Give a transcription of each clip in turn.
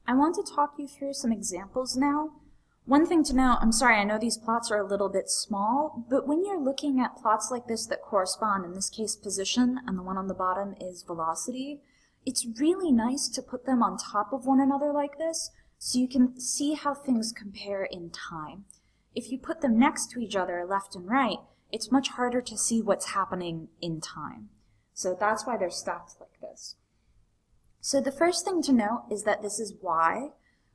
I want to talk you through some examples now. One thing to know, I'm sorry, I know these plots are a little bit small, but when you're looking at plots like this that correspond, in this case position, and the one on the bottom is velocity, it's really nice to put them on top of one another like this so you can see how things compare in time. If you put them next to each other, left and right, it's much harder to see what's happening in time. So that's why they're stacked like this. So the first thing to note is that this is y,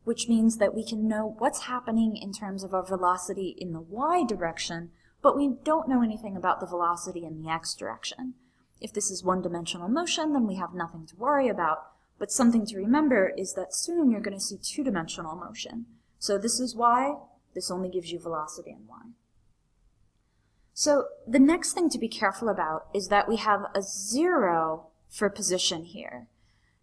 which means that we can know what's happening in terms of our velocity in the y direction, but we don't know anything about the velocity in the x direction. If this is one-dimensional motion, then we have nothing to worry about, but something to remember is that soon you're going to see two-dimensional motion. So this is y, this only gives you velocity in y. So the next thing to be careful about is that we have a 0 for position here.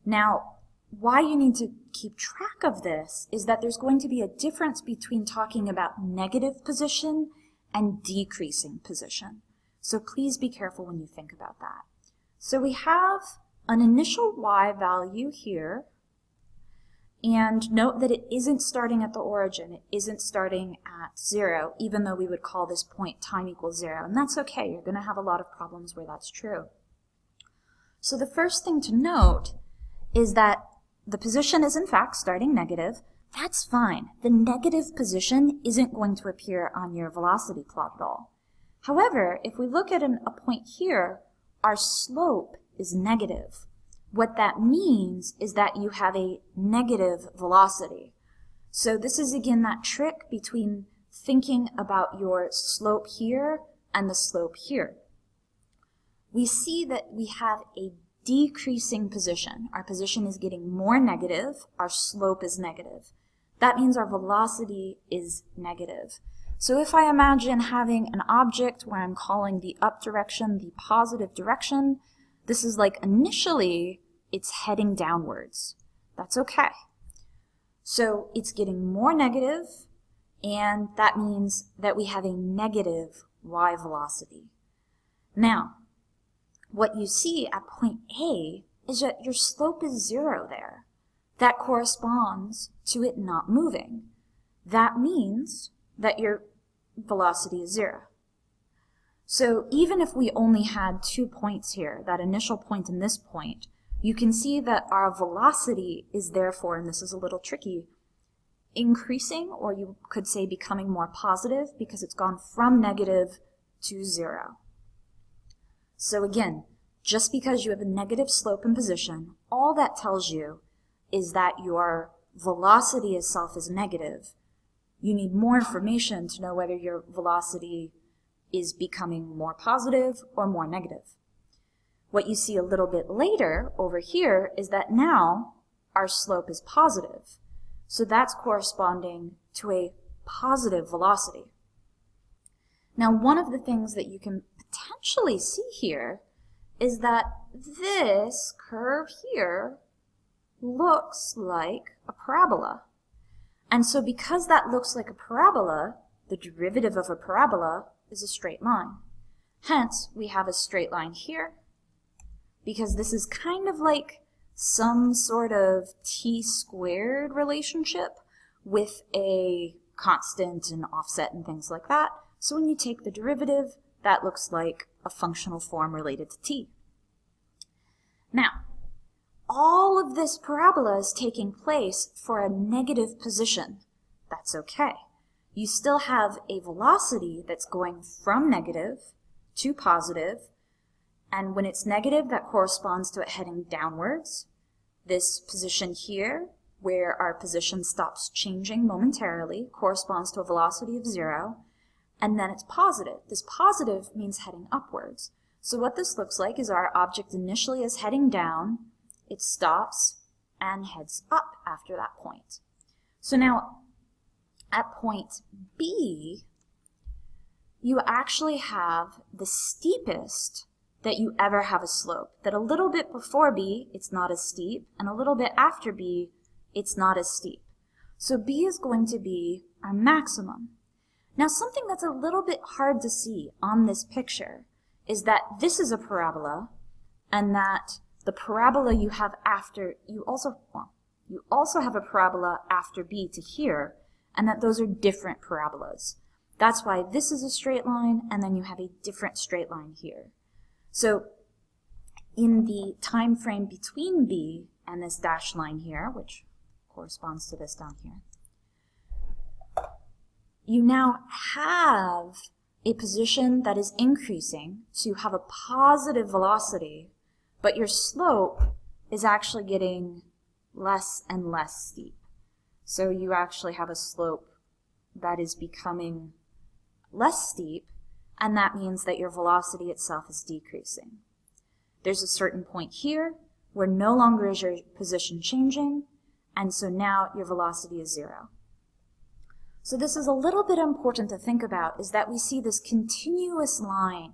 Now, why you need to keep track of this is that there's going to be a difference between talking about negative position and decreasing position. So please be careful when you think about that. So we have an initial y value here, and note that it isn't starting at the origin. It isn't starting at 0, even though we would call this point time equals 0. And that's okay. You're going to have a lot of problems where that's true. So the first thing to note is that the position is in fact starting negative. That's fine. The negative position isn't going to appear on your velocity plot at all. However, if we look at a point here, our slope is negative. What that means is that you have a negative velocity. So this is again that trick between thinking about your slope here and the slope here. We see that we have a decreasing position. Our position is getting more negative, our slope is negative. That means our velocity is negative. So if I imagine having an object where I'm calling the up direction the positive direction, this is like initially it's heading downwards. That's okay. So it's getting more negative, and that means that we have a negative y velocity. Now, what you see at point A is that your slope is 0 there. That corresponds to it not moving. That means that your velocity is 0. So even if we only had 2 points here, that initial point and this point, you can see that our velocity is therefore, and this is a little tricky, increasing, or you could say becoming more positive, because it's gone from negative to 0. So again, just because you have a negative slope and position, all that tells you is that your velocity itself is negative. You need more information to know whether your velocity is becoming more positive or more negative. What you see a little bit later over here is that now our slope is positive. So that's corresponding to a positive velocity. Now, one of the things that you can potentially see here is that this curve here looks like a parabola. And so because that looks like a parabola, the derivative of a parabola is a straight line. Hence, we have a straight line here, because this is kind of like some sort of t-squared relationship with a constant and offset and things like that. So when you take the derivative, that looks like a functional form related to t. Now, all of this parabola is taking place for a negative position. That's okay. You still have a velocity that's going from negative to positive, and when it's negative, that corresponds to it heading downwards. This position here, where our position stops changing momentarily, corresponds to a velocity of 0, and then it's positive. This positive means heading upwards. So what this looks like is our object initially is heading down, it stops, and heads up after that point. So now, at point B, you actually have the steepest that you ever have a slope. That a little bit before B, it's not as steep, and a little bit after B, it's not as steep. So B is going to be our maximum. Now, something that's a little bit hard to see on this picture is that this is a parabola, and that the parabola you have after, you also, well, you also have a parabola after b to here, and that those are different parabolas. That's why this is a straight line, and then you have a different straight line here. So in the time frame between b and this dashed line here, which corresponds to this down here, you now have a position that is increasing, so you have a positive velocity, but your slope is actually getting less and less steep. So you actually have a slope that is becoming less steep, and that means that your velocity itself is decreasing. There's a certain point here where no longer is your position changing, and so now your velocity is 0. So this is a little bit important to think about, is that we see this continuous line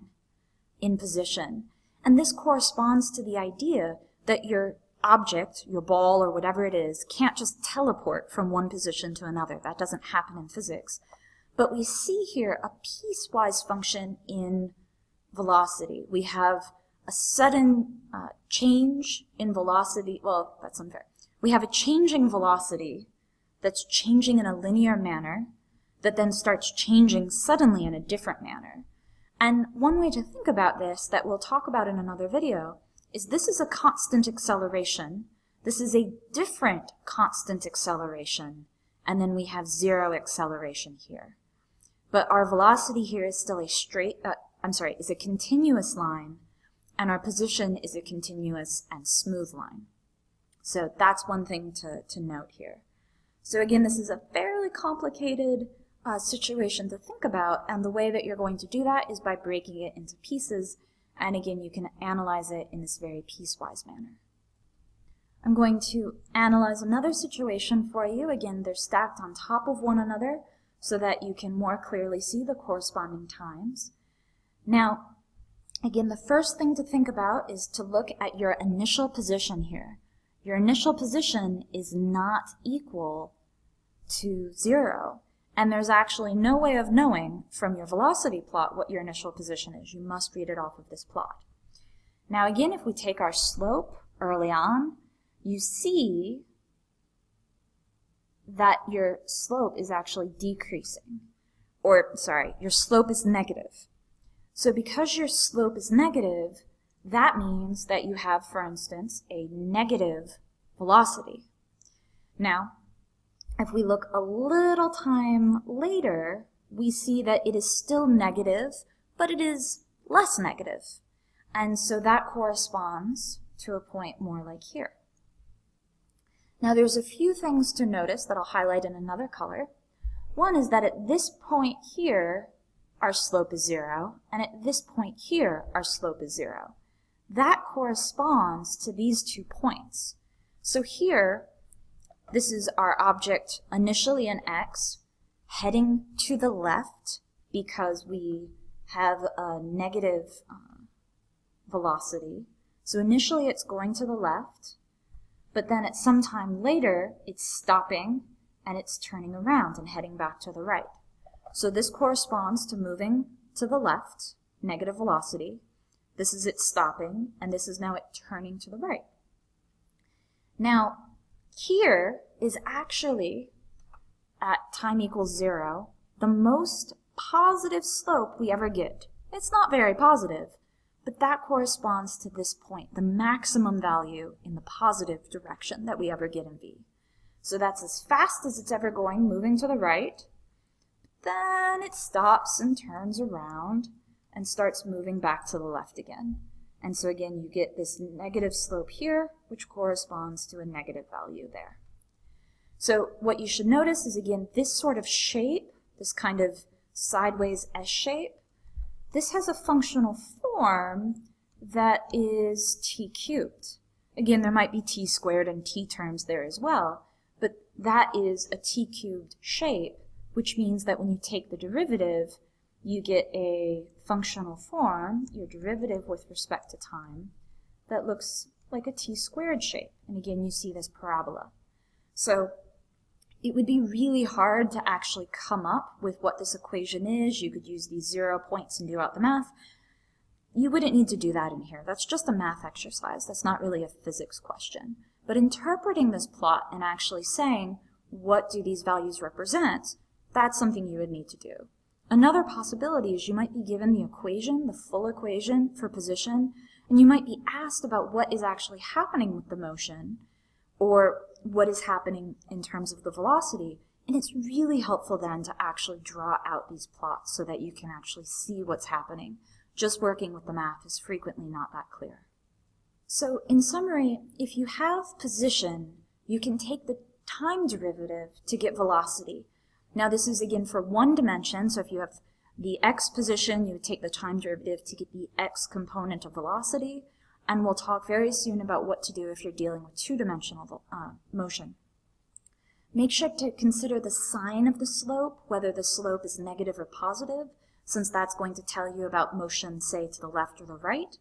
in position, and this corresponds to the idea that your object, your ball or whatever it is, can't just teleport from one position to another. That doesn't happen in physics. But we see here a piecewise function in velocity. We have a sudden change in velocity. Well, that's unfair. We have a changing velocity that's changing in a linear manner that then starts changing suddenly in a different manner. And one way to think about this that we'll talk about in another video is this is a constant acceleration. This is a different constant acceleration. And then we have 0 acceleration here. But our velocity here is still is a continuous line, and our position is a continuous and smooth line. So that's one thing to note here. So again, this is a fairly complicated situation to think about, and the way that you're going to do that is by breaking it into pieces, and again, you can analyze it in this very piecewise manner. I'm going to analyze another situation for you. Again, they're stacked on top of one another so that you can more clearly see the corresponding times. Now, again, the first thing to think about is to look at your initial position here. Your initial position is not equal to 0, and there's actually no way of knowing from your velocity plot what your initial position is. You must read it off of this plot. Now again, if we take our slope early on, you see that your slope is actually decreasing. Your slope is negative. So because your slope is negative, that means that you have, for instance, a negative velocity. Now, if we look a little time later, we see that it is still negative, but it is less negative. And so that corresponds to a point more like here. Now there's a few things to notice that I'll highlight in another color. One is that at this point here, our slope is 0, and at this point here, our slope is 0. That corresponds to these 2 points. So here, this is our object initially in x, heading to the left because we have a negative velocity. So initially it's going to the left, but then at some time later, it's stopping and it's turning around and heading back to the right. So this corresponds to moving to the left, negative velocity. This is it stopping, and this is now it turning to the right. Now, here is actually, at time equals 0, the most positive slope we ever get. It's not very positive, but that corresponds to this point, the maximum value in the positive direction that we ever get in V. So that's as fast as it's ever going, moving to the right. Then it stops and turns around and starts moving back to the left again. And so again, you get this negative slope here, which corresponds to a negative value there. So what you should notice is, again, this sort of shape, this kind of sideways S shape, this has a functional form that is t cubed. Again, there might be t squared and t terms there as well, but that is a t cubed shape, which means that when you take the derivative, you get a functional form, your derivative with respect to time, that looks like a t squared shape. And again, you see this parabola. So it would be really hard to actually come up with what this equation is. You could use these 0 points and do out the math. You wouldn't need to do that in here. That's just a math exercise. That's not really a physics question. But But interpreting this plot and actually saying, what do these values represent, that's something you would need to do. Another possibility is you might be given the equation, the full equation for position, and you might be asked about what is actually happening with the motion, or what is happening in terms of the velocity, and it's really helpful then to actually draw out these plots so that you can actually see what's happening. Just working with the math is frequently not that clear. So in summary, if you have position, you can take the time derivative to get velocity. Now this is again for one dimension, so if you have the x position, you would take the time derivative to get the x component of velocity, and we'll talk very soon about what to do if you're dealing with two-dimensional motion. Make sure to consider the sign of the slope, whether the slope is negative or positive, since that's going to tell you about motion, say, to the left or the right.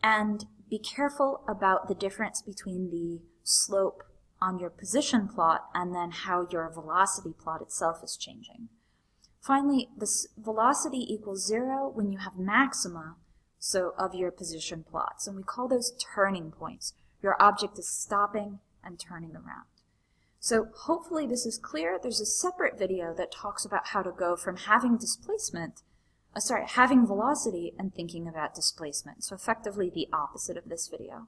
And be careful about the difference between the slope on your position plot and then how your velocity plot itself is changing. Finally, this velocity equals 0 when you have maxima, so of your position plots, and we call those turning points. Your object is stopping and turning around. So hopefully this is clear. There's a separate video that talks about how to go from having having velocity and thinking about displacement. So effectively the opposite of this video.